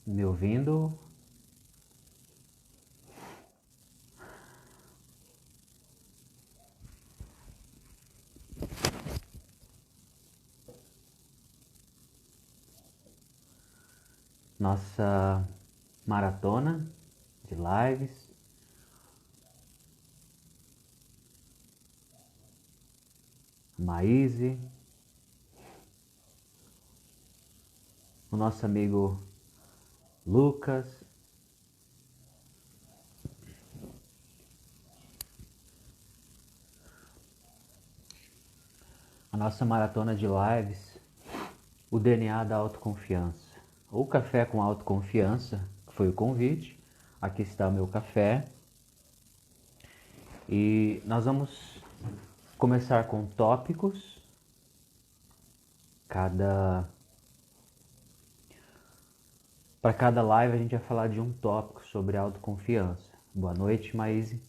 Me ouvindo? Nossa maratona de lives. Maíse, o nosso amigo Lucas, a nossa maratona de lives, o DNA da autoconfiança. O café com autoconfiança, que foi o convite. Aqui está o meu café. E nós vamos começar com tópicos. Para cada live a gente vai falar de um tópico sobre autoconfiança. Boa noite, Maíse.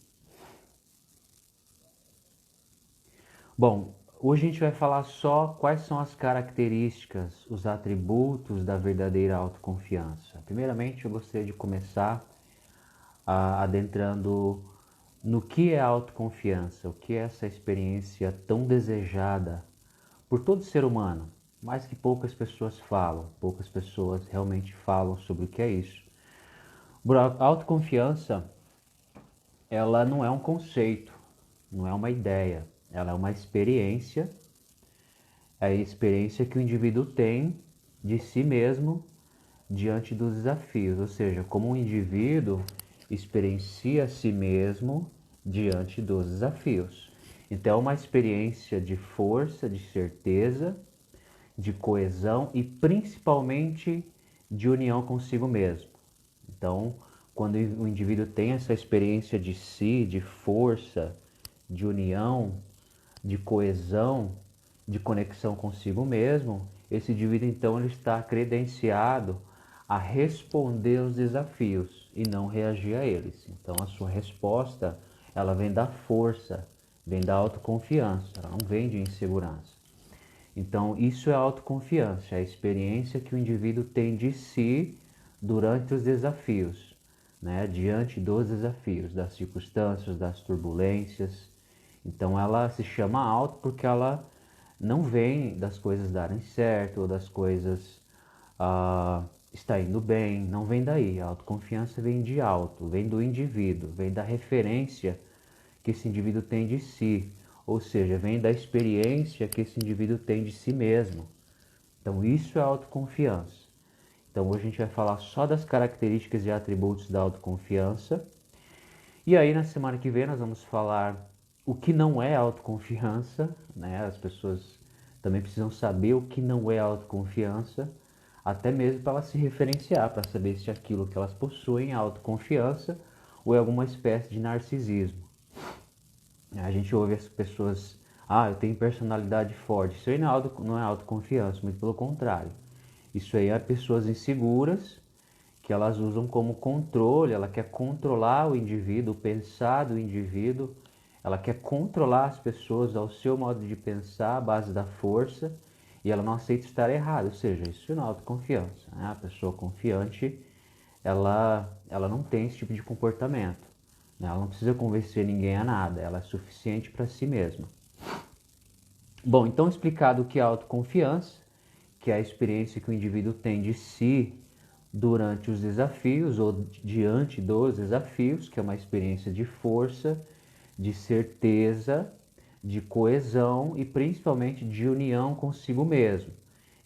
Bom, hoje a gente vai falar só quais são as características, os atributos da verdadeira autoconfiança. Primeiramente, eu gostaria de começar adentrando no que é autoconfiança, o que é essa experiência tão desejada por todo ser humano, mas que poucas pessoas falam, poucas pessoas realmente falam sobre o que é isso. A autoconfiança, ela não é um conceito, não é uma ideia, ela é uma experiência, é a experiência que o indivíduo tem de si mesmo diante dos desafios, ou seja, como um indivíduo experiencia a si mesmo diante dos desafios. Então é uma experiência de força, de certeza, de coesão e principalmente de união consigo mesmo. Então, quando o indivíduo tem essa experiência de si, de força, de união, de coesão, de conexão consigo mesmo, esse indivíduo então ele está credenciado a responder aos desafios e não reagir a eles. Então a sua resposta, ela vem da força, vem da autoconfiança, ela não vem de insegurança. Então isso é autoconfiança, é a experiência que o indivíduo tem de si durante os desafios, né? Diante dos desafios, das circunstâncias, das turbulências. Então ela se chama auto porque ela não vem das coisas darem certo ou das coisas está indo bem, não vem daí. A autoconfiança vem de alto, vem do indivíduo, vem da referência que esse indivíduo tem de si, ou seja, vem da experiência que esse indivíduo tem de si mesmo. Então isso é autoconfiança. Então hoje a gente vai falar só das características e atributos da autoconfiança. E aí na semana que vem nós vamos falar o que não é autoconfiança, né? As pessoas também precisam saber o que não é autoconfiança, até mesmo para elas se referenciar, para saber se aquilo que elas possuem é autoconfiança ou é alguma espécie de narcisismo. A gente ouve as pessoas, eu tenho personalidade forte. Isso aí não é autoconfiança, muito pelo contrário. Isso aí é pessoas inseguras que elas usam como controle, ela quer controlar o indivíduo, o pensar do indivíduo, ela quer controlar as pessoas ao seu modo de pensar, à base da força, e ela não aceita estar errada, ou seja, isso não é autoconfiança. Né? A pessoa confiante, ela não tem esse tipo de comportamento. Né? Ela não precisa convencer ninguém a nada, ela é suficiente para si mesma. Bom, então explicado o que é autoconfiança, que é a experiência que o indivíduo tem de si durante os desafios ou diante dos desafios, que é uma experiência de força, de certeza, de coesão e principalmente de união consigo mesmo.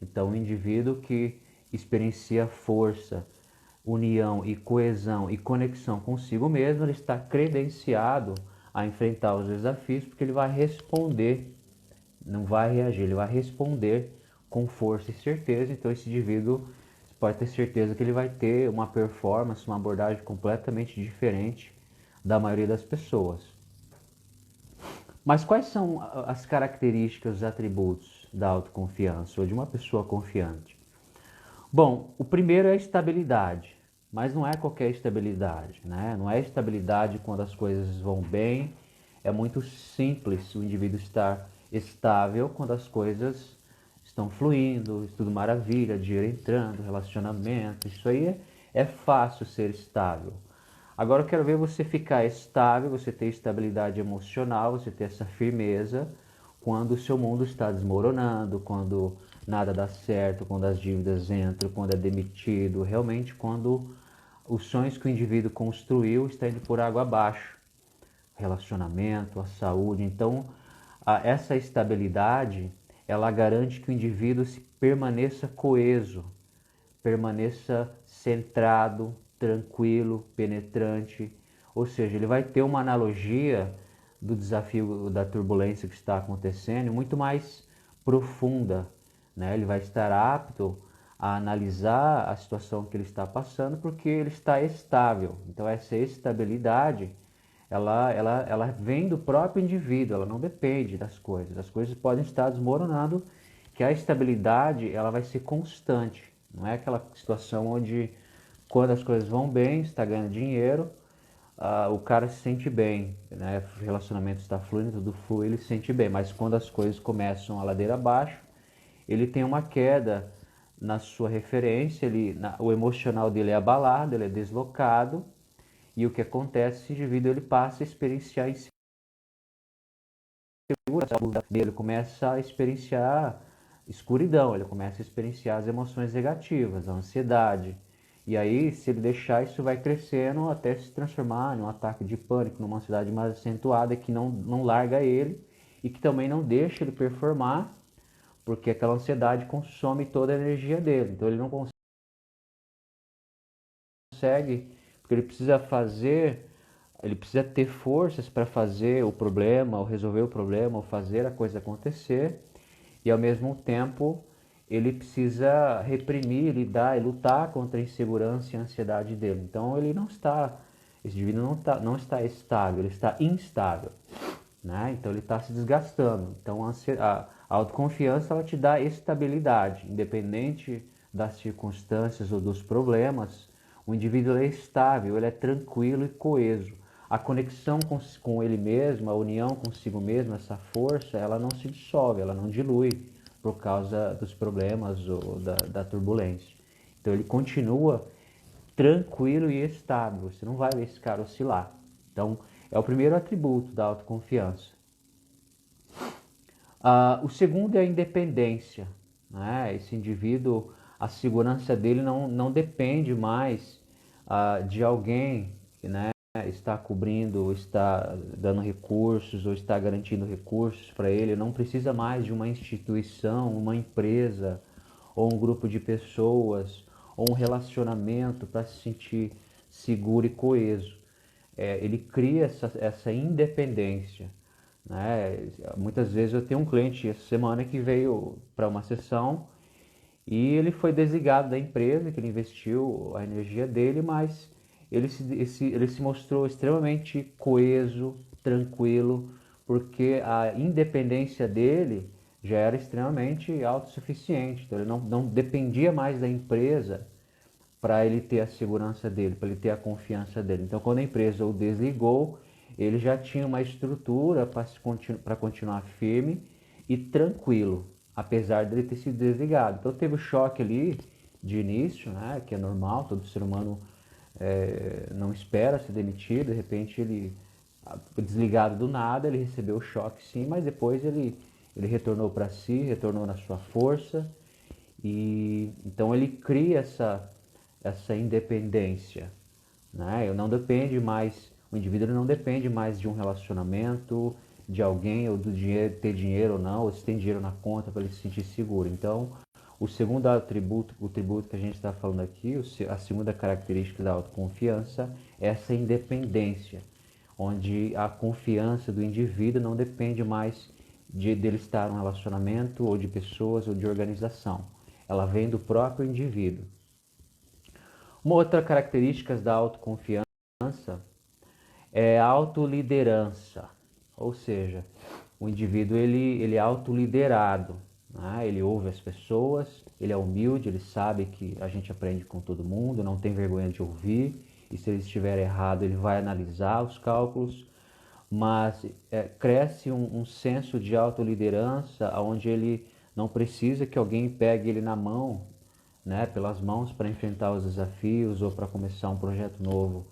Então, o indivíduo que experiencia força, união e coesão e conexão consigo mesmo, ele está credenciado a enfrentar os desafios porque ele vai responder, não vai reagir, ele vai responder com força e certeza. Então, esse indivíduo pode ter certeza que ele vai ter uma performance, uma abordagem completamente diferente da maioria das pessoas. Mas quais são as características, os atributos da autoconfiança ou de uma pessoa confiante? Bom, o primeiro é a estabilidade, mas não é qualquer estabilidade, né? Não é estabilidade quando as coisas vão bem, é muito simples o indivíduo estar estável quando as coisas estão fluindo, tudo maravilha, dinheiro entrando, relacionamento, isso aí é fácil ser estável. Agora eu quero ver você ficar estável, você ter estabilidade emocional, você ter essa firmeza quando o seu mundo está desmoronando, quando nada dá certo, quando as dívidas entram, quando é demitido, realmente quando os sonhos que o indivíduo construiu estão indo por água abaixo. Relacionamento, a saúde. Então, essa estabilidade, ela garante que o indivíduo se permaneça coeso, permaneça centrado, tranquilo, penetrante. Ou seja, ele vai ter uma analogia do desafio da turbulência que está acontecendo muito mais profunda, né? Ele vai estar apto a analisar a situação que ele está passando porque ele está estável. Então essa estabilidade ela vem do próprio indivíduo, ela não depende das coisas. As coisas podem estar desmoronando, que a estabilidade ela vai ser constante. Não é aquela situação onde quando as coisas vão bem, está ganhando dinheiro, o cara se sente bem, né? O relacionamento está fluindo, tudo flui, ele se sente bem. Mas quando as coisas começam a ladeira abaixo, ele tem uma queda na sua referência, o emocional dele é abalado, ele é deslocado, e o que acontece, esse indivíduo ele passa a experienciar insegurança dele, ele começa a experienciar escuridão, ele começa a experienciar as emoções negativas, a ansiedade. E aí, se ele deixar, isso vai crescendo até se transformar em um ataque de pânico, numa ansiedade mais acentuada que não larga ele e que também não deixa ele performar, porque aquela ansiedade consome toda a energia dele. Então ele não consegue, porque ele precisa ter forças para fazer o problema, ou resolver o problema, ou fazer a coisa acontecer, e ao mesmo tempo ele precisa reprimir, lidar e lutar contra a insegurança e a ansiedade dele. Então esse indivíduo não está estável, ele está instável, né? Então ele está se desgastando. Então a autoconfiança ela te dá estabilidade, independente das circunstâncias ou dos problemas. O indivíduo é estável, ele é tranquilo e coeso. A conexão com ele mesmo, a união consigo mesmo, essa força, ela não se dissolve, ela não dilui por causa dos problemas ou da turbulência. Então ele continua tranquilo e estável. Você não vai ver esse cara oscilar. Então é o primeiro atributo da autoconfiança. O segundo é a independência, né? Esse indivíduo, a segurança dele não depende mais de alguém que, né, está cobrindo, está dando recursos ou está garantindo recursos para ele. Não precisa mais de uma instituição, uma empresa ou um grupo de pessoas ou um relacionamento para se sentir seguro e coeso. Ele cria essa independência, né? Muitas vezes eu tenho um cliente essa semana que veio para uma sessão e ele foi desligado da empresa, que ele investiu a energia dele, mas ele se mostrou extremamente coeso, tranquilo, porque a independência dele já era extremamente autossuficiente. Então ele não dependia mais da empresa para ele ter a segurança dele, para ele ter a confiança dele. Então, quando a empresa o desligou, ele já tinha uma estrutura para continuar firme e tranquilo, apesar dele ter sido desligado. Então, teve o choque ali de início, né, que é normal, todo ser humano não espera ser demitido, de repente ele desligado do nada, ele recebeu o choque sim, mas depois ele retornou para si, retornou na sua força e então ele cria essa independência, né? Eu não depende mais, o indivíduo não depende mais de um relacionamento, de alguém ou do dinheiro, ter dinheiro ou não, ou se tem dinheiro na conta para ele se sentir seguro. Então, o segundo atributo, o tributo que a gente está falando aqui, a segunda característica da autoconfiança é essa independência, onde a confiança do indivíduo não depende mais dele estar em um relacionamento ou de pessoas ou de organização. Ela vem do próprio indivíduo. Uma outra característica da autoconfiança é a autoliderança, ou seja, o indivíduo ele é autoliderado, né? Ele ouve as pessoas, ele é humilde, ele sabe que a gente aprende com todo mundo, não tem vergonha de ouvir, e se ele estiver errado ele vai analisar os cálculos, mas cresce um senso de autoliderança onde ele não precisa que alguém pegue ele na mão, né, pelas mãos para enfrentar os desafios ou para começar um projeto novo.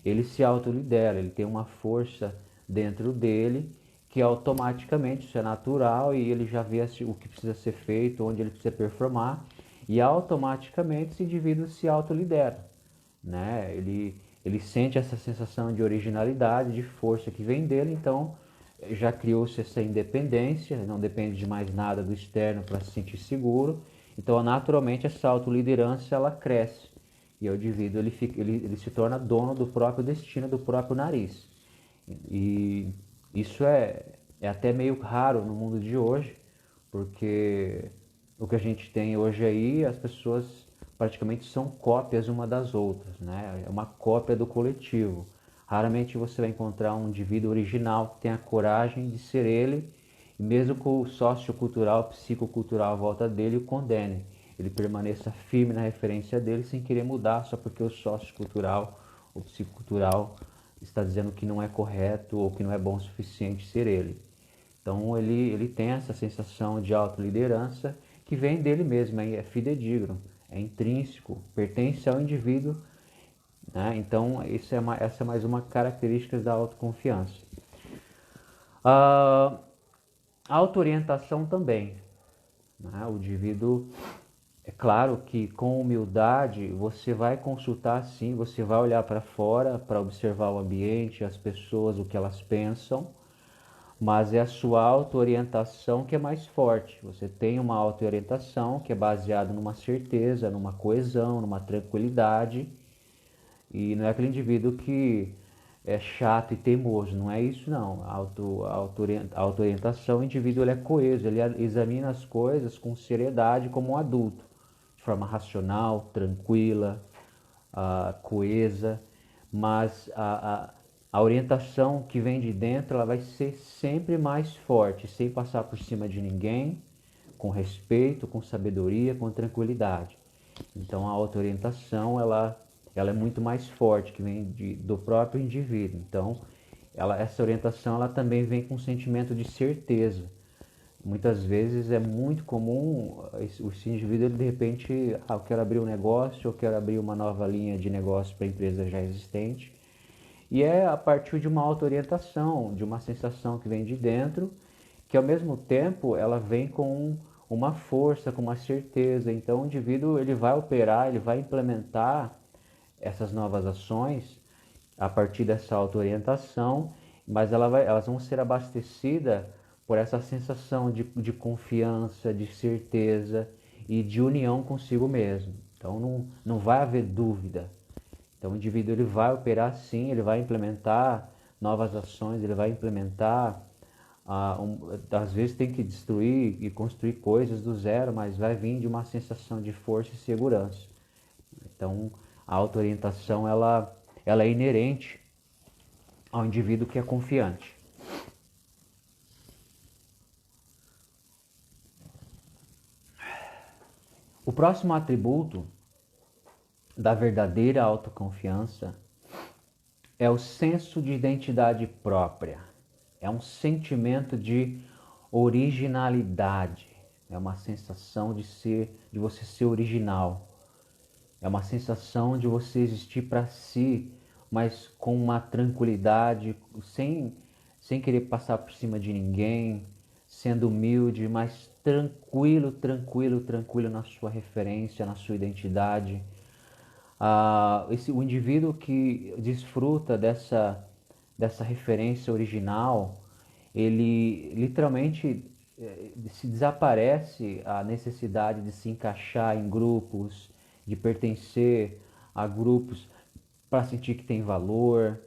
Ele se autolidera, ele tem uma força dentro dele que automaticamente, isso é natural, e ele já vê o que precisa ser feito, onde ele precisa performar, e automaticamente esse indivíduo se autolidera, né? Ele sente essa sensação de originalidade, de força que vem dele, então já criou-se essa independência, não depende de mais nada do externo para se sentir seguro, então naturalmente essa autoliderança ela cresce, e o indivíduo ele se torna dono do próprio destino, do próprio nariz. E isso é até meio raro no mundo de hoje, porque o que a gente tem hoje aí, as pessoas praticamente são cópias uma das outras, né? É uma cópia do coletivo. Raramente você vai encontrar um indivíduo original que tenha a coragem de ser ele, e mesmo que o sociocultural, psicocultural à volta dele o condene. Ele permaneça firme na referência dele sem querer mudar só porque o sociocultural, o psicocultural está dizendo que não é correto ou que não é bom o suficiente ser ele. Então ele tem essa sensação de autoliderança que vem dele mesmo, é fidedigno, é intrínseco, pertence ao indivíduo, né? Então essa é mais uma característica da autoconfiança. A auto-orientação também, né? O indivíduo, é claro que com humildade você vai consultar sim, você vai olhar para fora para observar o ambiente, as pessoas, o que elas pensam, mas é a sua auto-orientação que é mais forte. Você tem uma auto-orientação que é baseada numa certeza, numa coesão, numa tranquilidade, e não é aquele indivíduo que é chato e teimoso, não é isso não. A auto-orientação, o indivíduo ele é coeso, ele examina as coisas com seriedade como um adulto, de forma racional, tranquila, coesa, mas a orientação que vem de dentro ela vai ser sempre mais forte, sem passar por cima de ninguém, com respeito, com sabedoria, com tranquilidade. Então a auto-orientação ela é muito mais forte, que vem do próprio indivíduo. Então essa orientação ela também vem com um sentimento de certeza. Muitas vezes é muito comum esse indivíduo, ele, de repente, eu quero abrir um negócio, eu quero abrir uma nova linha de negócio para a empresa já existente. E é a partir de uma auto-orientação, de uma sensação que vem de dentro, que ao mesmo tempo ela vem com uma força, com uma certeza. Então o indivíduo ele vai operar, ele vai implementar essas novas ações a partir dessa auto-orientação, mas elas vão ser abastecidas por essa sensação de confiança, de certeza e de união consigo mesmo. Então não vai haver dúvida. Então o indivíduo ele vai operar sim, ele vai implementar novas ações, ele vai implementar, às vezes tem que destruir e construir coisas do zero, mas vai vir de uma sensação de força e segurança. Então a auto-orientação ela é inerente ao indivíduo que é confiante. O próximo atributo da verdadeira autoconfiança é o senso de identidade própria. É um sentimento de originalidade. É uma sensação de você ser original. É uma sensação de você existir para si, mas com uma tranquilidade, sem querer passar por cima de ninguém, sendo humilde, mas tranquilo, tranquilo, tranquilo na sua referência, na sua identidade. O indivíduo que desfruta dessa referência original, ele literalmente se desaparece a necessidade de se encaixar em grupos, de pertencer a grupos para sentir que tem valor.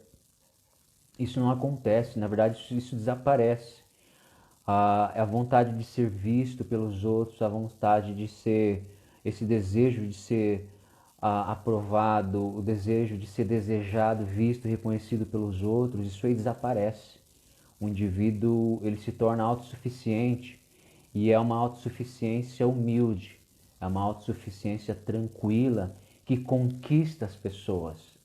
Isso não acontece, na verdade isso desaparece. A vontade de ser visto pelos outros, a vontade de ser, esse desejo de ser aprovado, o desejo de ser desejado, visto, reconhecido pelos outros, isso aí desaparece. O indivíduo ele se torna autossuficiente e é uma autossuficiência humilde, é uma autossuficiência tranquila que conquista as pessoas.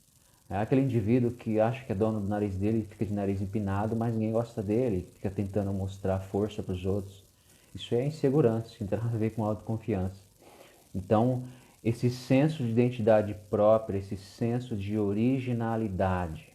É aquele indivíduo que acha que é dono do nariz dele e fica de nariz empinado, mas ninguém gosta dele, fica tentando mostrar força para os outros. Isso é insegurança, isso não tem nada a ver com autoconfiança. Então, esse senso de identidade própria, esse senso de originalidade,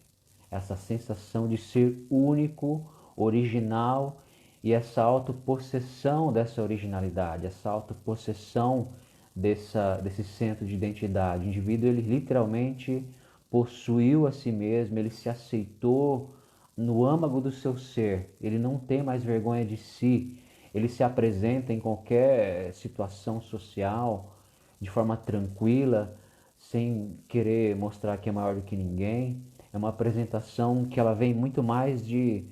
essa sensação de ser único, original e essa autopossessão dessa originalidade, essa autopossessão desse senso de identidade. O indivíduo, ele literalmente possuiu a si mesmo, ele se aceitou no âmago do seu ser, ele não tem mais vergonha de si, ele se apresenta em qualquer situação social de forma tranquila, sem querer mostrar que é maior do que ninguém. É uma apresentação que ela vem muito mais de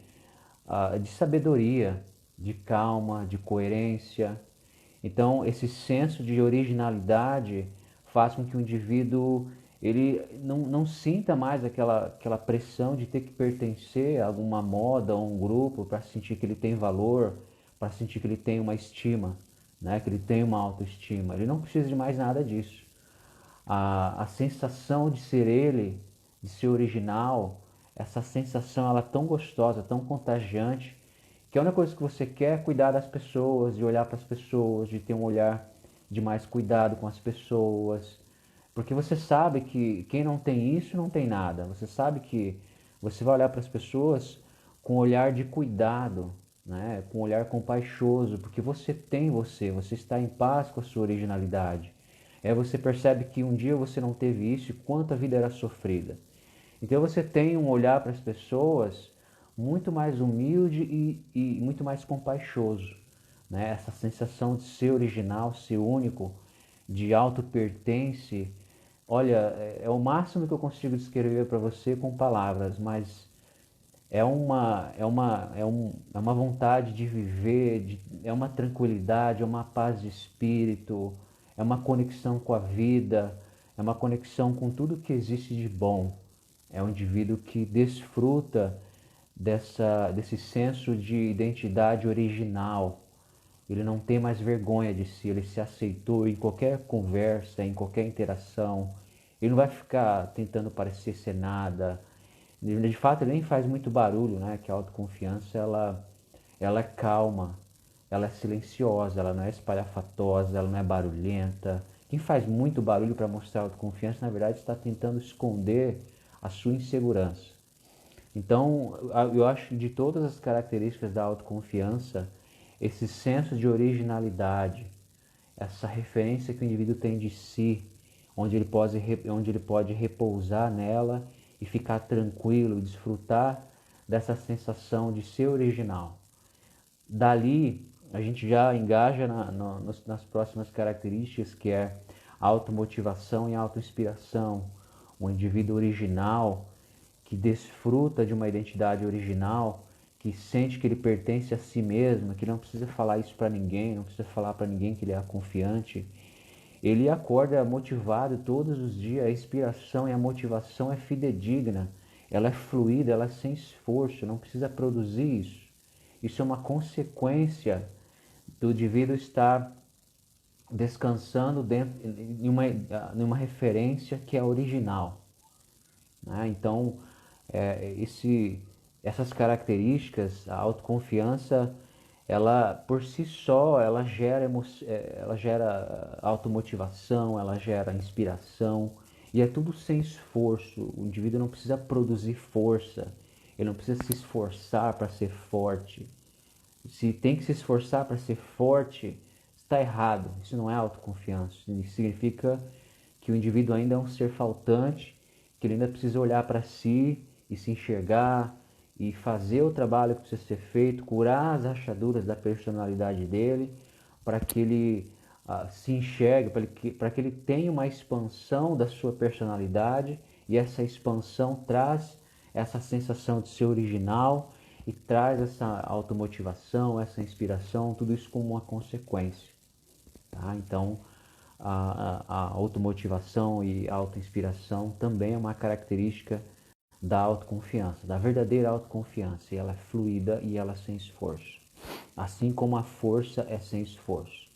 sabedoria, de calma, de coerência. Então, esse senso de originalidade faz com que o indivíduo ele não sinta mais aquela pressão de ter que pertencer a alguma moda ou um grupo para sentir que ele tem valor, para sentir que ele tem uma estima, né? Que ele tem uma autoestima. Ele não precisa de mais nada disso. A sensação de ser ele, de ser original, essa sensação ela é tão gostosa, tão contagiante, que a única coisa que você quer é cuidar das pessoas, de olhar para as pessoas, de ter um olhar de mais cuidado com as pessoas, porque você sabe que quem não tem isso não tem nada. Você sabe que você vai olhar para as pessoas com um olhar de cuidado, né? Com um olhar compaixoso, porque você tem você está em paz com a sua originalidade. Você percebe que um dia você não teve isso e quanto a vida era sofrida. Então você tem um olhar para as pessoas muito mais humilde e muito mais compaixoso, né? Essa sensação de ser original, ser único, de auto-pertence. Olha, é o máximo que eu consigo descrever para você com palavras, mas é uma vontade de viver, é uma tranquilidade, é uma paz de espírito, é uma conexão com a vida, é uma conexão com tudo que existe de bom. É um indivíduo que desfruta desse senso de identidade original. Ele não tem mais vergonha de si, ele se aceitou em qualquer conversa, em qualquer interação. Ele não vai ficar tentando parecer ser nada. De fato, ele nem faz muito barulho, né? Que a autoconfiança, ela é calma, ela é silenciosa, ela não é espalhafatosa, ela não é barulhenta. Quem faz muito barulho para mostrar autoconfiança, na verdade, está tentando esconder a sua insegurança. Então, eu acho que de todas as características da autoconfiança, esse senso de originalidade, essa referência que o indivíduo tem de si, onde ele pode repousar nela e ficar tranquilo, desfrutar dessa sensação de ser original. Dali, a gente já engaja nas próximas características, que é automotivação e autoinspiração. O indivíduo original, que desfruta de uma identidade original, que sente que ele pertence a si mesmo, que não precisa falar isso para ninguém, não precisa falar para ninguém que ele é confiante. Ele acorda motivado todos os dias, a inspiração e a motivação é fidedigna, ela é fluida, ela é sem esforço, não precisa produzir isso. Isso é uma consequência do indivíduo estar descansando em uma referência que é original, né? Então, essas características, a autoconfiança, ela por si só, ela gera automotivação, ela gera inspiração, e é tudo sem esforço. O indivíduo não precisa produzir força, ele não precisa se esforçar para ser forte. Se tem que se esforçar para ser forte, está errado. Isso não é autoconfiança. Isso significa que o indivíduo ainda é um ser faltante, que ele ainda precisa olhar para si e se enxergar e fazer o trabalho que precisa ser feito, curar as rachaduras da personalidade dele, para que ele se enxergue, para que ele tenha uma expansão da sua personalidade, e essa expansão traz essa sensação de ser original e traz essa automotivação, essa inspiração, tudo isso como uma consequência. Tá? Então, a automotivação e a autoinspiração também é uma característica da autoconfiança, da verdadeira autoconfiança. E ela é fluida e ela é sem esforço. Assim como a força é sem esforço.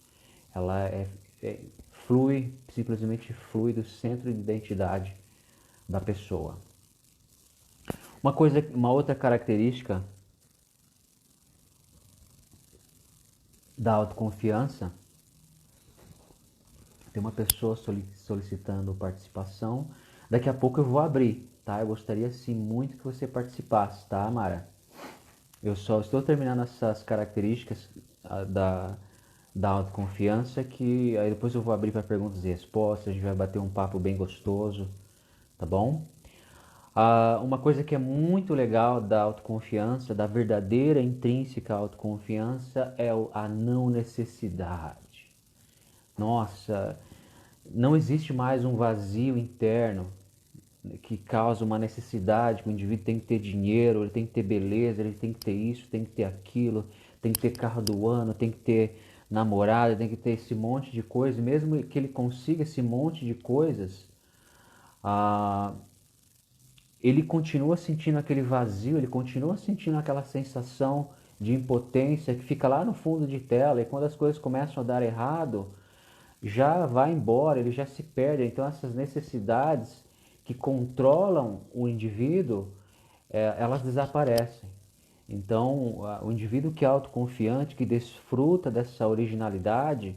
Ela flui, simplesmente flui do centro de identidade da pessoa. Uma outra característica da autoconfiança Tem uma pessoa solicitando participação. Daqui a pouco eu vou abrir, tá? Eu gostaria sim muito que você participasse, tá, Mara? Eu só estou terminando essas características da autoconfiança, que aí depois eu vou abrir para perguntas e respostas, a gente vai bater um papo bem gostoso, tá bom? Uma coisa que é muito legal da autoconfiança, da verdadeira intrínseca autoconfiança, é a não necessidade. Nossa, não existe mais um vazio interno que causa uma necessidade, que o indivíduo tem que ter dinheiro, ele tem que ter beleza, ele tem que ter isso, tem que ter aquilo, tem que ter carro do ano, tem que ter namorada, tem que ter esse monte de coisas. Mesmo que ele consiga esse monte de coisas, ah, ele continua sentindo aquele vazio, ele continua sentindo aquela sensação de impotência que fica lá no fundo de tela, e quando as coisas começam a dar errado, já vai embora, ele já se perde. Então essas necessidades que controlam o indivíduo, elas desaparecem. Então o indivíduo que é autoconfiante, que desfruta dessa originalidade,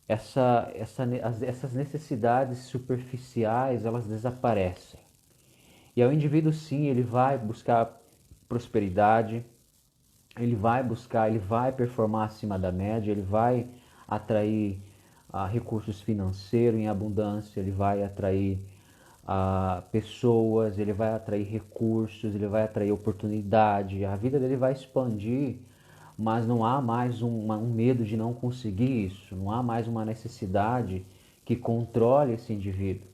essas necessidades superficiais, elas desaparecem. E aí o indivíduo sim, ele vai buscar prosperidade, ele vai performar acima da média, ele vai atrair recursos financeiros em abundância, ele vai atrair pessoas, ele vai atrair recursos, ele vai atrair oportunidade, a vida dele vai expandir, mas não há mais um medo de não conseguir isso, não há mais uma necessidade que controle esse indivíduo.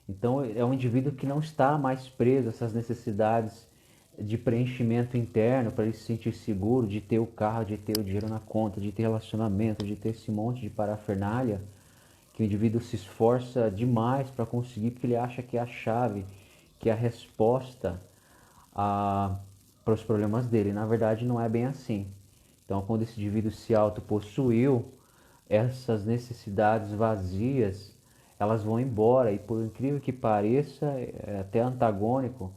Então é um indivíduo que não está mais preso a essas necessidades de preenchimento interno para ele se sentir seguro, de ter o carro, de ter o dinheiro na conta, de ter relacionamento, de ter esse monte de parafernália que o indivíduo se esforça demais para conseguir, porque ele acha que é a chave, que é a resposta para os problemas dele. Na verdade, não é bem assim. Então, quando esse indivíduo se autopossuiu, essas necessidades vazias, elas vão embora. E por incrível que pareça, é até antagônico,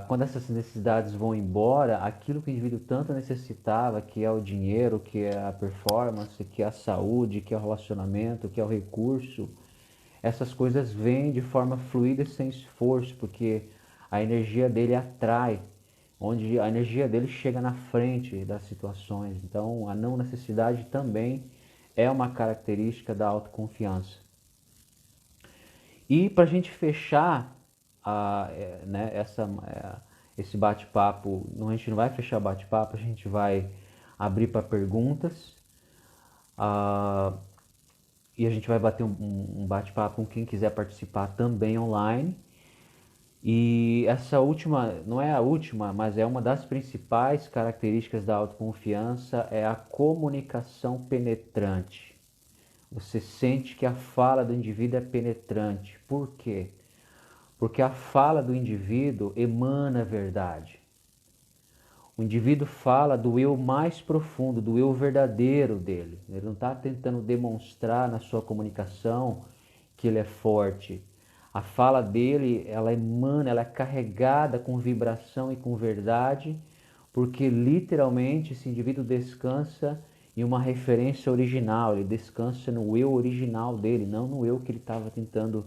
quando essas necessidades vão embora, aquilo que o indivíduo tanto necessitava, que é o dinheiro, que é a performance, que é a saúde, que é o relacionamento, que é o recurso, essas coisas vêm de forma fluida e sem esforço, porque a energia dele atrai, onde a energia dele chega na frente das situações. Então, a não necessidade também é uma característica da autoconfiança. E para a gente fechar né, esse bate-papo, a gente não vai fechar o bate-papo, a gente vai abrir para perguntas. E a gente vai bater um bate-papo com quem quiser participar também online. E essa última, não é a última, mas é uma das principais características da autoconfiança, é a comunicação penetrante. Você sente que a fala do indivíduo é penetrante. Por quê? Porque a fala do indivíduo emana a verdade. O indivíduo fala do eu mais profundo, do eu verdadeiro dele. Ele não está tentando demonstrar na sua comunicação que ele é forte. A fala dele, ela emana, ela é carregada com vibração e com verdade, porque literalmente esse indivíduo descansa em uma referência original, ele descansa no eu original dele, não no eu que ele estava tentando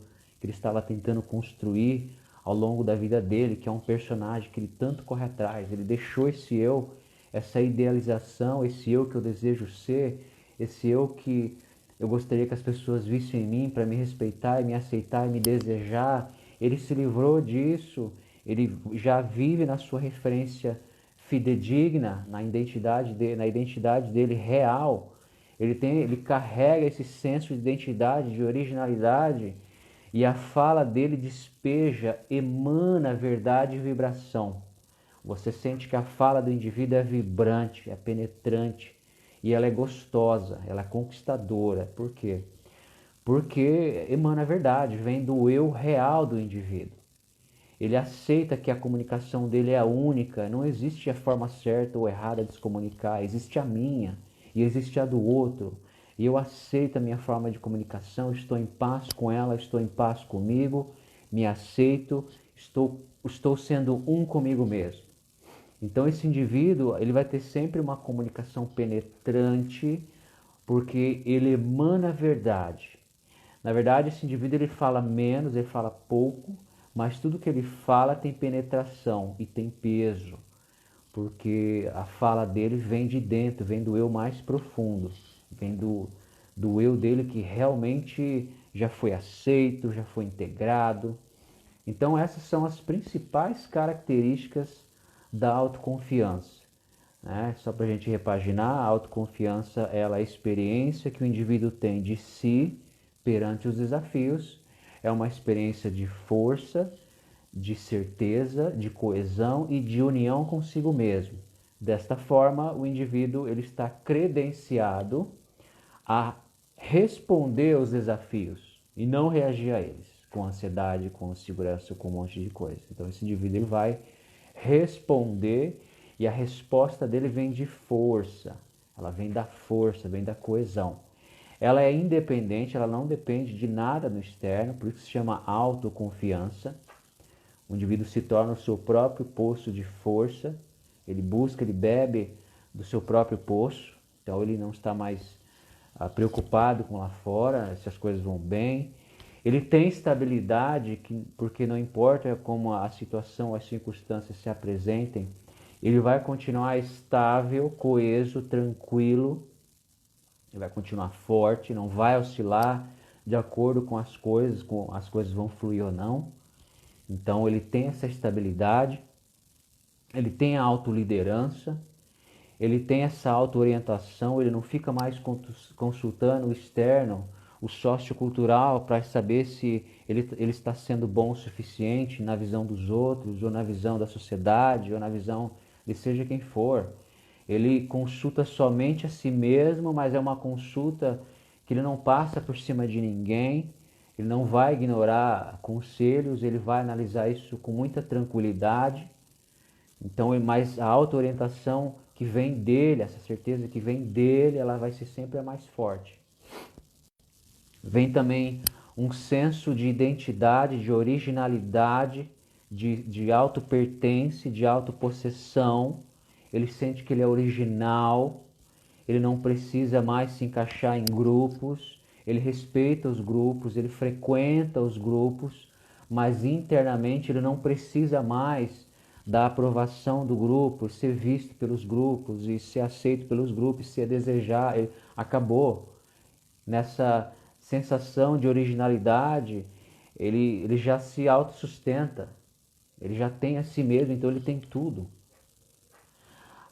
construir ao longo da vida dele, que é um personagem que ele tanto corre atrás. Ele deixou esse eu, essa idealização, esse eu que eu desejo ser, esse eu que eu gostaria que as pessoas vissem em mim para me respeitar e me aceitar e me desejar. Ele se livrou disso, ele já vive na sua referência fidedigna, na identidade dele real. Ele carrega esse senso de identidade, de originalidade, e a fala dele despeja, emana verdade e vibração. Você sente que a fala do indivíduo é vibrante, é penetrante, e ela é gostosa, ela é conquistadora. Por quê? Porque emana a verdade, vem do eu real do indivíduo. Ele aceita que a comunicação dele é a única, não existe a forma certa ou errada de se comunicar, existe a minha e existe a do outro. E eu aceito a minha forma de comunicação, estou em paz com ela, estou em paz comigo, me aceito, estou sendo um comigo mesmo. Então esse indivíduo, ele vai ter sempre uma comunicação penetrante, porque ele emana a verdade. Na verdade, esse indivíduo ele fala menos, ele fala pouco, mas tudo que ele fala tem penetração e tem peso, porque a fala dele vem de dentro, vem do eu mais profundo, vem do eu dele que realmente já foi aceito, já foi integrado. Então essas são as principais características da autoconfiança, né? Só para a gente repaginar, a autoconfiança ela é a experiência que o indivíduo tem de si perante os desafios, é uma experiência de força, de certeza, de coesão e de união consigo mesmo. Desta forma, o indivíduo ele está credenciado a responder aos desafios e não reagir a eles com ansiedade, com insegurança, com um monte de coisa. Então esse indivíduo ele vai responder e a resposta dele vem de força. Ela vem da força, vem da coesão. Ela é independente, ela não depende de nada no externo, por isso se chama autoconfiança. O indivíduo se torna o seu próprio poço de força, ele busca, ele bebe do seu próprio poço, então ele não está mais preocupado com lá fora, se as coisas vão bem. Ele tem estabilidade, porque não importa como a situação, as circunstâncias se apresentem, ele vai continuar estável, coeso, tranquilo, ele vai continuar forte, não vai oscilar de acordo com as coisas vão fluir ou não. Então ele tem essa estabilidade, ele tem a autoliderança, ele tem essa auto-orientação, ele não fica mais consultando o externo, o sociocultural, para saber se ele está sendo bom o suficiente na visão dos outros, ou na visão da sociedade, ou na visão de seja quem for. Ele consulta somente a si mesmo, mas é uma consulta que ele não passa por cima de ninguém, ele não vai ignorar conselhos, ele vai analisar isso com muita tranquilidade. Então, mas a auto-orientação que vem dele, essa certeza que vem dele, ela vai ser sempre a mais forte. Vem também um senso de identidade, de originalidade, de auto-pertence, de autopossessão. Ele sente que ele é original, ele não precisa mais se encaixar em grupos, ele respeita os grupos, ele frequenta os grupos, mas internamente ele não precisa mais da aprovação do grupo, ser visto pelos grupos e ser aceito pelos grupos, ser desejado. Ele acabou nessa sensação de originalidade, ele já se autossustenta, ele já tem a si mesmo, então ele tem tudo.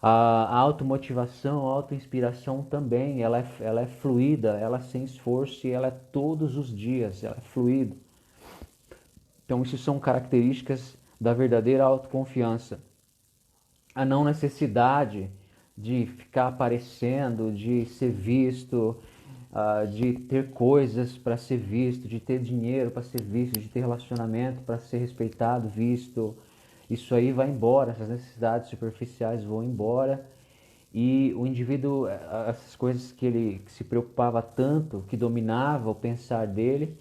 A automotivação, a autoinspiração também, ela é fluida, ela é sem esforço e ela é todos os dias, ela é fluida. Então isso são características da verdadeira autoconfiança. A não necessidade de ficar aparecendo, de ser visto, de ter coisas para ser visto, de ter dinheiro para ser visto, de ter relacionamento para ser respeitado, visto. Isso aí vai embora, essas necessidades superficiais vão embora e o indivíduo, essas coisas que ele se preocupava tanto, que dominava o pensar dele,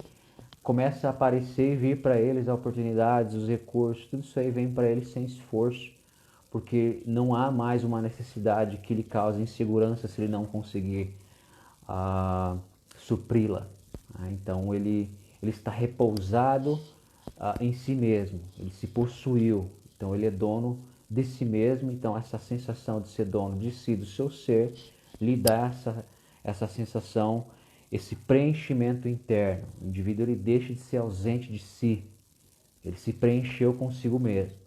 começa a aparecer e vir para eles as oportunidades, os recursos, tudo isso aí vem para ele sem esforço, porque não há mais uma necessidade que lhe cause insegurança se ele não conseguir supri-la. Então ele está repousado em si mesmo, ele se possuiu, então ele é dono de si mesmo, então essa sensação de ser dono de si, do seu ser, lhe dá essa sensação, esse preenchimento interno. O indivíduo ele deixa de ser ausente de si, ele se preencheu consigo mesmo,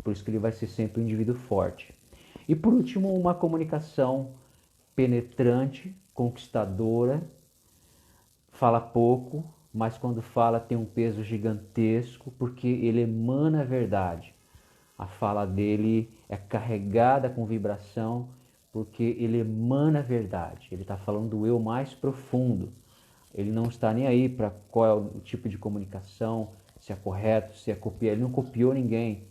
por isso que ele vai ser sempre um indivíduo forte. E por último, uma comunicação penetrante, conquistadora, fala pouco, mas quando fala tem um peso gigantesco, porque ele emana a verdade. A fala dele é carregada com vibração, porque ele emana a verdade. Ele está falando do eu mais profundo. Ele não está nem aí para qual é o tipo de comunicação, se é correto, se é copiar. Ele não copiou ninguém.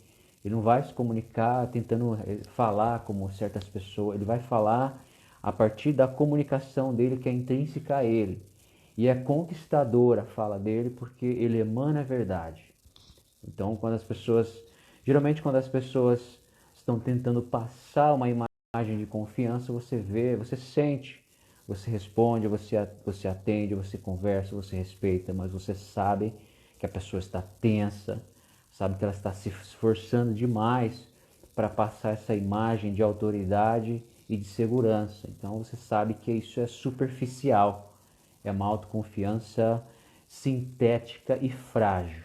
Ele não vai se comunicar tentando falar como certas pessoas. Ele vai falar a partir da comunicação dele que é intrínseca a ele. E é conquistadora a fala dele porque ele emana a verdade. Então, geralmente quando as pessoas estão tentando passar uma imagem de confiança, você vê, você sente Você responde, você atende, você conversa, você respeita, mas você sabe que a pessoa está tensa, sabe que ela está se esforçando demais para passar essa imagem de autoridade e de segurança. Então você sabe que isso é superficial, é uma autoconfiança sintética e frágil,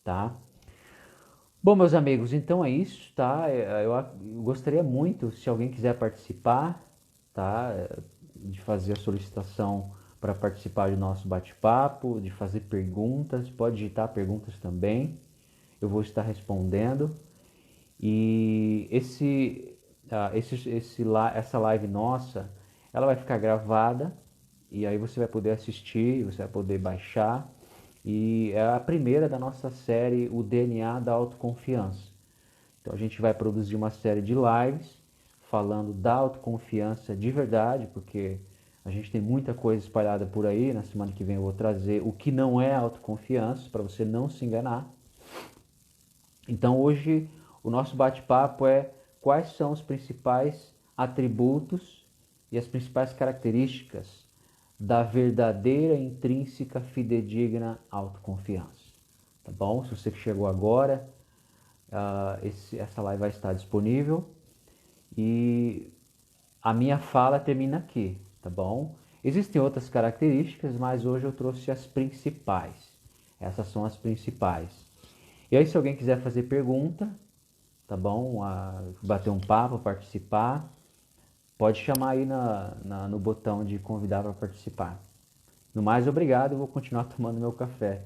tá? Bom, meus amigos, então é isso, tá? Eu gostaria muito, se alguém quiser participar, tá? De fazer a solicitação para participar do nosso bate-papo, de fazer perguntas, pode digitar perguntas também, eu vou estar respondendo. E essa live nossa, ela vai ficar gravada e aí você vai poder assistir, você vai poder baixar. E é a primeira da nossa série, o DNA da autoconfiança. Então a gente vai produzir uma série de lives falando da autoconfiança de verdade, porque a gente tem muita coisa espalhada por aí. Na semana que vem eu vou trazer o que não é autoconfiança, para você não se enganar. Então hoje o nosso bate-papo é quais são os principais atributos e as principais características da verdadeira, intrínseca, fidedigna autoconfiança. Tá bom? Se você que chegou agora, essa live vai estar disponível e a minha fala termina aqui, tá bom? Existem outras características, mas hoje eu trouxe as principais. Essas são as principais. E aí, se alguém quiser fazer pergunta, tá bom? Bater um papo, participar, pode chamar aí no botão de convidar para participar. No mais, obrigado, eu vou continuar tomando meu café.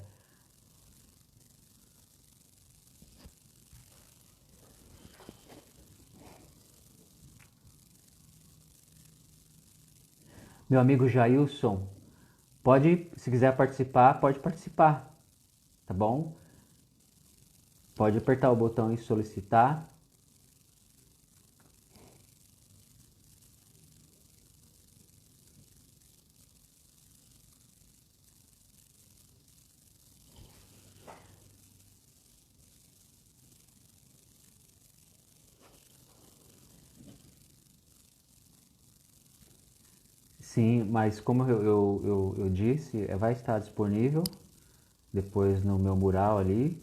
Meu amigo Jailson, se quiser participar, pode participar, tá bom? Pode apertar o botão e solicitar. Sim, mas como eu disse, vai estar disponível depois no meu mural ali.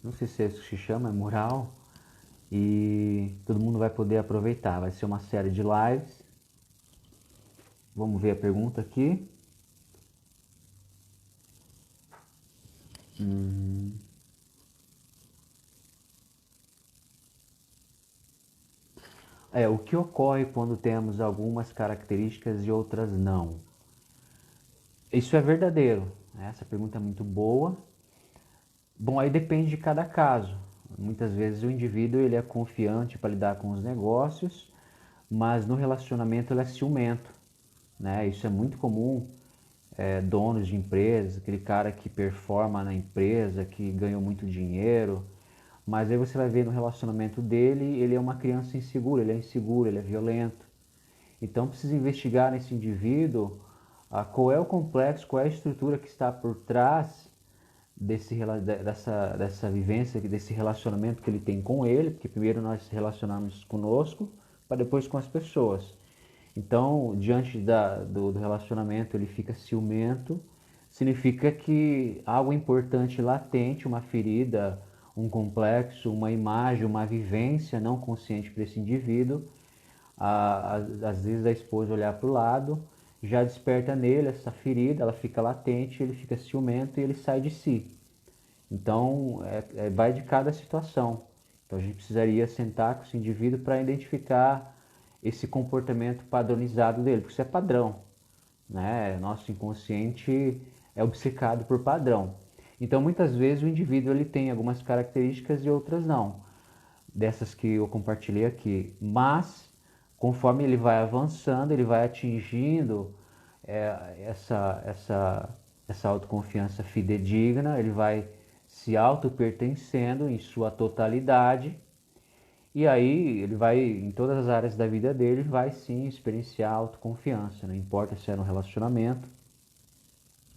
Não sei se isso se chama, é mural. E todo mundo vai poder aproveitar. Vai ser uma série de lives. Vamos ver a pergunta aqui. O que ocorre quando temos algumas características e outras não? Isso é verdadeiro, né? Essa pergunta é muito boa. Bom, aí depende de cada caso. Muitas vezes o indivíduo ele é confiante para lidar com os negócios, mas no relacionamento ele é ciumento, né? Isso é muito comum. Donos de empresas, aquele cara que performa na empresa, que ganhou muito dinheiro, mas aí você vai ver no relacionamento dele, ele é uma criança insegura, ele é inseguro, ele é violento. Então precisa investigar nesse indivíduo qual é o complexo, qual é a estrutura que está por trás dessa vivência, desse relacionamento que ele tem com ele, porque primeiro nós relacionamos conosco, para depois com as pessoas. Então, diante do relacionamento, ele fica ciumento, significa que algo importante latente, uma ferida, um complexo, uma imagem, uma vivência não consciente para esse indivíduo, às vezes a esposa olhar para o lado, já desperta nele essa ferida, ela fica latente, ele fica ciumento e ele sai de si. Então, vai de cada situação. Então, a gente precisaria sentar com esse indivíduo para identificar esse comportamento padronizado dele, porque isso é padrão, né? Nosso inconsciente é obcecado por padrão. Então, muitas vezes o indivíduo ele tem algumas características e outras não, dessas que eu compartilhei aqui. Mas, conforme ele vai avançando, ele vai atingindo essa autoconfiança fidedigna, ele vai se auto-pertencendo em sua totalidade, e aí ele vai, em todas as áreas da vida dele, vai sim experienciar autoconfiança, não importa se é no relacionamento,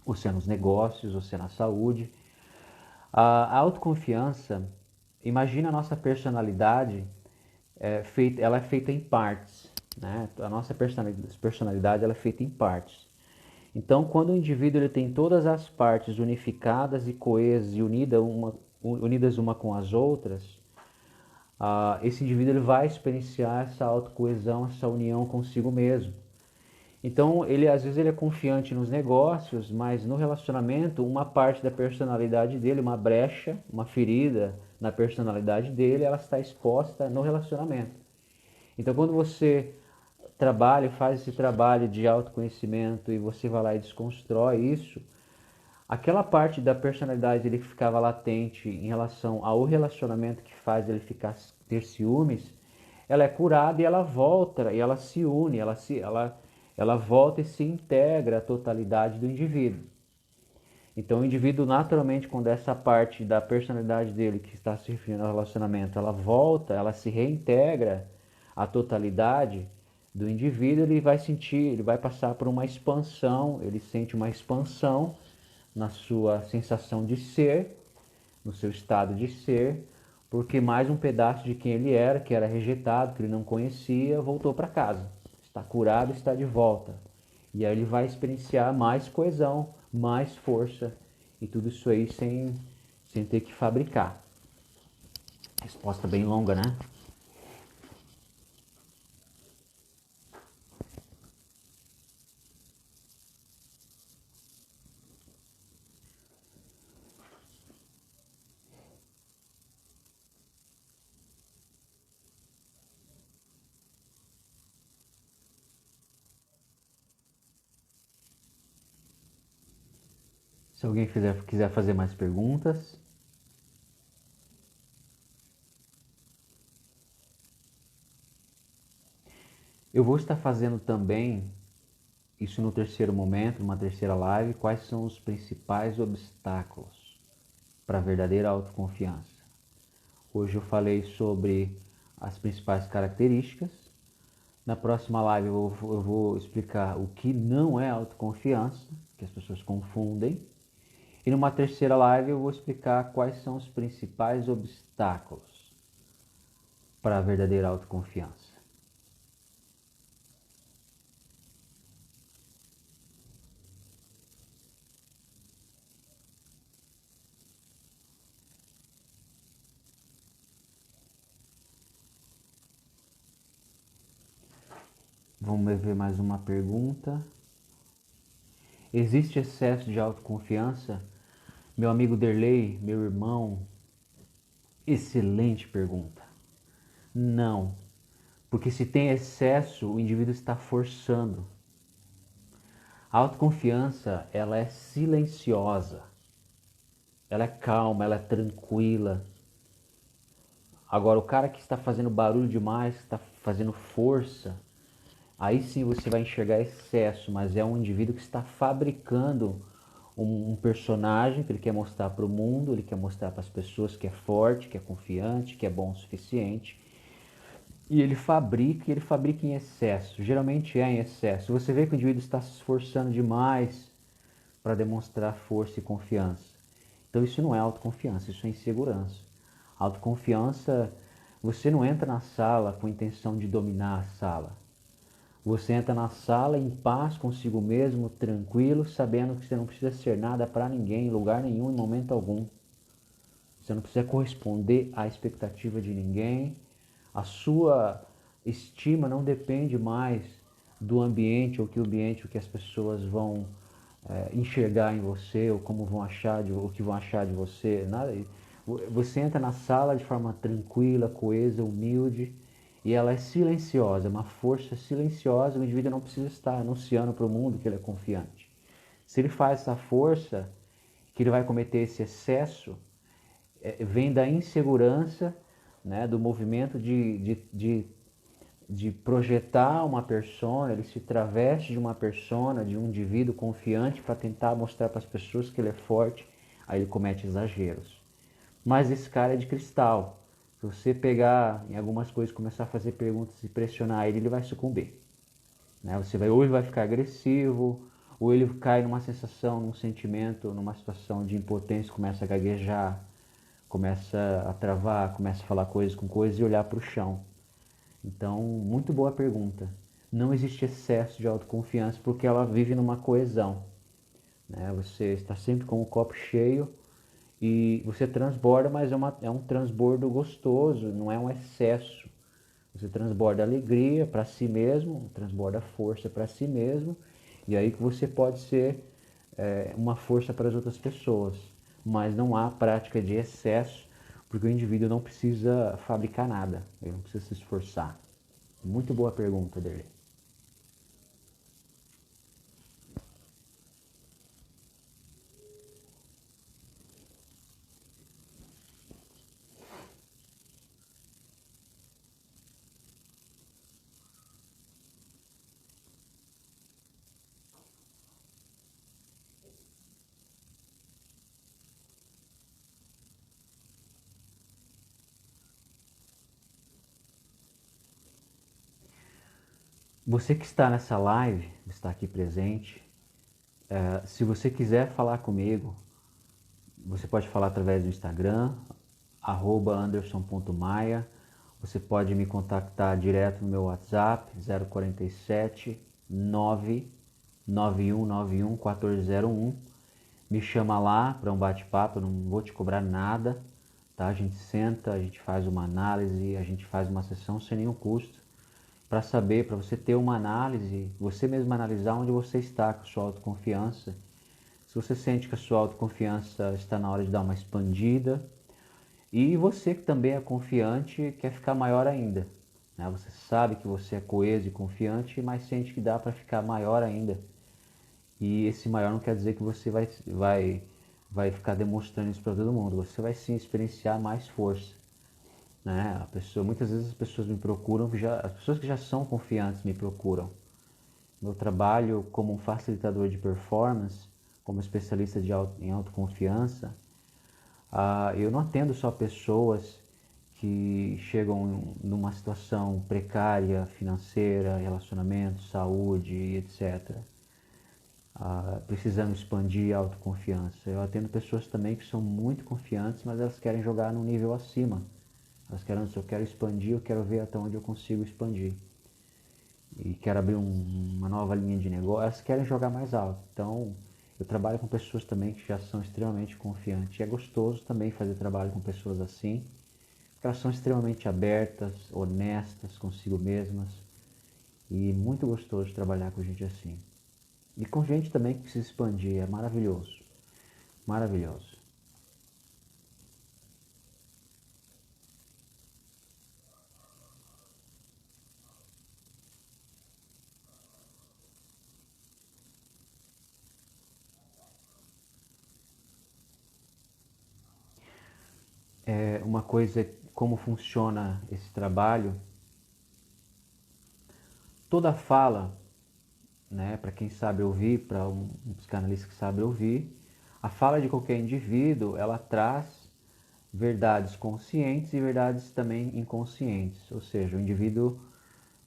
ou se é nos negócios, ou se é na saúde. A autoconfiança, imagina a nossa personalidade, ela é feita em partes. né? A nossa personalidade ela é feita em partes. Então, quando o indivíduo ele tem todas as partes unificadas e coesas e unidas uma com as outras, esse indivíduo ele vai experienciar essa autocoesão, essa união consigo mesmo. Então, ele às vezes ele é confiante nos negócios, mas no relacionamento, uma parte da personalidade dele, uma brecha, uma ferida na personalidade dele, ela está exposta no relacionamento. Então, quando você trabalha, faz esse trabalho de autoconhecimento e você vai lá e desconstrói isso, aquela parte da personalidade dele que ficava latente em relação ao relacionamento que faz ele ter ciúmes, ela é curada e ela volta e ela se une, ela volta e se integra à totalidade do indivíduo. Então o indivíduo naturalmente, quando essa parte da personalidade dele que está se referindo ao relacionamento, ela volta, ela se reintegra à totalidade do indivíduo, ele vai sentir, ele vai passar por uma expansão, ele sente uma expansão na sua sensação de ser, no seu estado de ser, porque mais um pedaço de quem ele era, que era rejeitado, que ele não conhecia, voltou para casa. Está curado, está de volta. E aí ele vai experienciar mais coesão, mais força, e tudo isso aí sem ter que fabricar. Resposta bem longa, né? Se alguém quiser fazer mais perguntas. Eu vou estar fazendo também, isso no terceiro momento, numa terceira live, quais são os principais obstáculos para a verdadeira autoconfiança. Hoje eu falei sobre as principais características. Na próxima live eu vou explicar o que não é autoconfiança, que as pessoas confundem. E numa terceira live eu vou explicar quais são os principais obstáculos para a verdadeira autoconfiança. Vamos ver mais uma pergunta. Existe excesso de autoconfiança? Meu amigo Derlei, meu irmão, excelente pergunta. Não, porque se tem excesso, o indivíduo está forçando. A autoconfiança, ela é silenciosa, ela é calma, ela é tranquila. Agora, o cara que está fazendo barulho demais, que está fazendo força, aí sim você vai enxergar excesso, mas é um indivíduo que está fabricando um personagem que ele quer mostrar para o mundo, ele quer mostrar para as pessoas que é forte, que é confiante, que é bom o suficiente. E ele fabrica em excesso, geralmente é em excesso. Você vê que o indivíduo está se esforçando demais para demonstrar força e confiança. Então isso não é autoconfiança, isso é insegurança. Autoconfiança, você não entra na sala com a intenção de dominar a sala. Você entra na sala em paz consigo mesmo, tranquilo, sabendo que você não precisa ser nada para ninguém, em lugar nenhum, em momento algum. Você não precisa corresponder à expectativa de ninguém. A sua estima não depende mais do ambiente ou o que as pessoas vão enxergar em você ou como vão achar o que vão achar de você. Nada. Você entra na sala de forma tranquila, coesa, humilde e ela é silenciosa, uma força silenciosa. O indivíduo não precisa estar anunciando para o mundo que ele é confiante. Se ele faz essa força, que ele vai cometer esse excesso, vem da insegurança, né, do movimento de projetar uma persona, ele se traveste de uma persona, de um indivíduo confiante para tentar mostrar para as pessoas que ele é forte, aí ele comete exageros. Mas esse cara é de cristal. Se você pegar em algumas coisas, começar a fazer perguntas e pressionar ele, ele vai sucumbir. Né? Ou ele vai ficar agressivo, ou ele cai numa sensação, num sentimento, numa situação de impotência, começa a gaguejar, começa a travar, começa a falar coisas com coisas e olhar para o chão. Então, muito boa pergunta. não existe excesso de autoconfiança porque ela vive numa coesão, né? Você está sempre com o copo cheio e você transborda, mas é um transbordo gostoso, não é um excesso. Você transborda alegria para si mesmo, transborda força para si mesmo, e aí que você pode ser uma força para as outras pessoas. Mas não há prática de excesso, porque o indivíduo não precisa fabricar nada, ele não precisa se esforçar. Muito boa pergunta dele. Você que está nessa live, está aqui presente, se você quiser falar comigo, você pode falar através do Instagram, @anderson.maia. Você pode me contactar direto no meu WhatsApp, 047 99191 1401. Me chama lá para um bate-papo, eu não vou te cobrar nada, tá? A gente senta, a gente faz uma análise, a gente faz uma sessão sem nenhum custo para saber, para você ter uma análise, você mesmo analisar onde você está com a sua autoconfiança. Se você sente que a sua autoconfiança está na hora de dar uma expandida, e você que também é confiante quer ficar maior ainda, né? Você sabe que você é coeso e confiante, mas sente que dá para ficar maior ainda. E esse maior não quer dizer que você vai ficar demonstrando isso para todo mundo. Você vai sim experienciar mais força, né? Muitas vezes as pessoas me procuram, as pessoas que já são confiantes me procuram. Meu trabalho como um facilitador de performance, como especialista em autoconfiança, eu não atendo só pessoas que chegam numa situação precária, financeira, relacionamento, saúde, etc. Precisando expandir a autoconfiança. Eu atendo pessoas também que são muito confiantes, mas elas querem jogar num nível acima. Elas querem, se eu quero expandir, eu quero ver até onde eu consigo expandir. E quero abrir uma nova linha de negócio. Elas querem jogar mais alto. Então, eu trabalho com pessoas também que já são extremamente confiantes. E é gostoso também fazer trabalho com pessoas assim, porque elas são extremamente abertas, honestas consigo mesmas. E muito gostoso trabalhar com gente assim. E com gente também que precisa expandir. É maravilhoso. Maravilhoso. Uma coisa, como funciona esse trabalho, toda fala, né, para quem sabe ouvir, para um psicanalista que sabe ouvir, a fala de qualquer indivíduo, ela traz verdades conscientes e verdades também inconscientes, ou seja, o indivíduo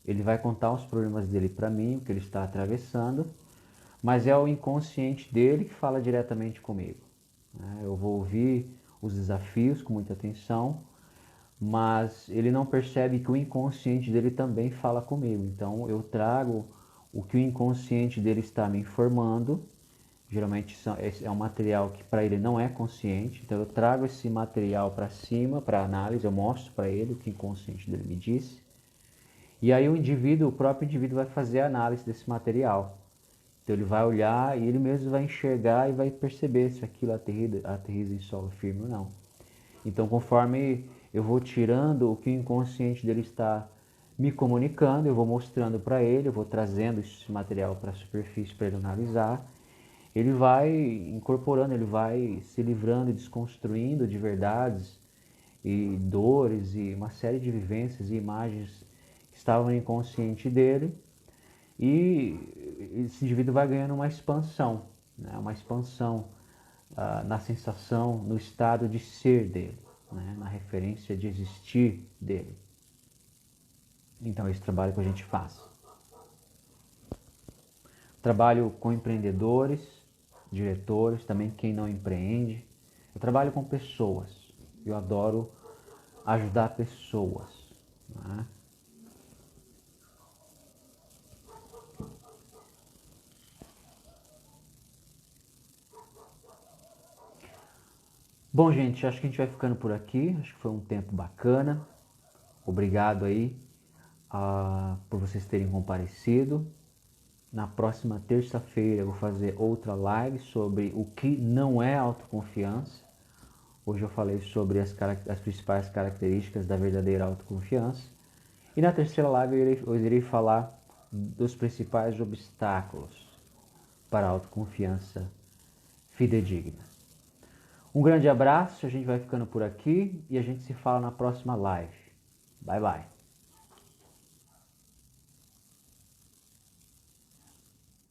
ele vai contar os problemas dele para mim, o que ele está atravessando, mas é o inconsciente dele que fala diretamente comigo, né? Eu vou ouvir os desafios com muita atenção, mas ele não percebe que o inconsciente dele também fala comigo. Então eu trago o que o inconsciente dele está me informando. Geralmente é um material que para ele não é consciente, então eu trago esse material para cima, para análise, eu mostro para ele o que o inconsciente dele me disse. E aí o próprio indivíduo vai fazer a análise desse material. Então ele vai olhar e ele mesmo vai enxergar e vai perceber se aquilo aterriza em solo firme ou não. Então, conforme eu vou tirando o que o inconsciente dele está me comunicando, eu vou mostrando para ele, eu vou trazendo esse material para a superfície para ele analisar, ele vai incorporando, ele vai se livrando e desconstruindo de verdades e dores e uma série de vivências e imagens que estavam no inconsciente dele, e esse indivíduo vai ganhando uma expansão, né? Uma expansão na sensação, no estado de ser dele, né? Na referência de existir dele. Então, esse trabalho que a gente faz. Trabalho com empreendedores, diretores, também quem não empreende. Eu trabalho com pessoas. Eu adoro ajudar pessoas, né? Bom, gente, acho que a gente vai ficando por aqui. Acho que foi um tempo bacana. Obrigado aí por vocês terem comparecido. Na próxima terça-feira eu vou fazer outra live sobre o que não é autoconfiança. Hoje eu falei sobre as principais características da verdadeira autoconfiança. E na terceira live eu irei falar dos principais obstáculos para a autoconfiança fidedigna. Um grande abraço, a gente vai ficando por aqui e a gente se fala na próxima live. Bye, bye.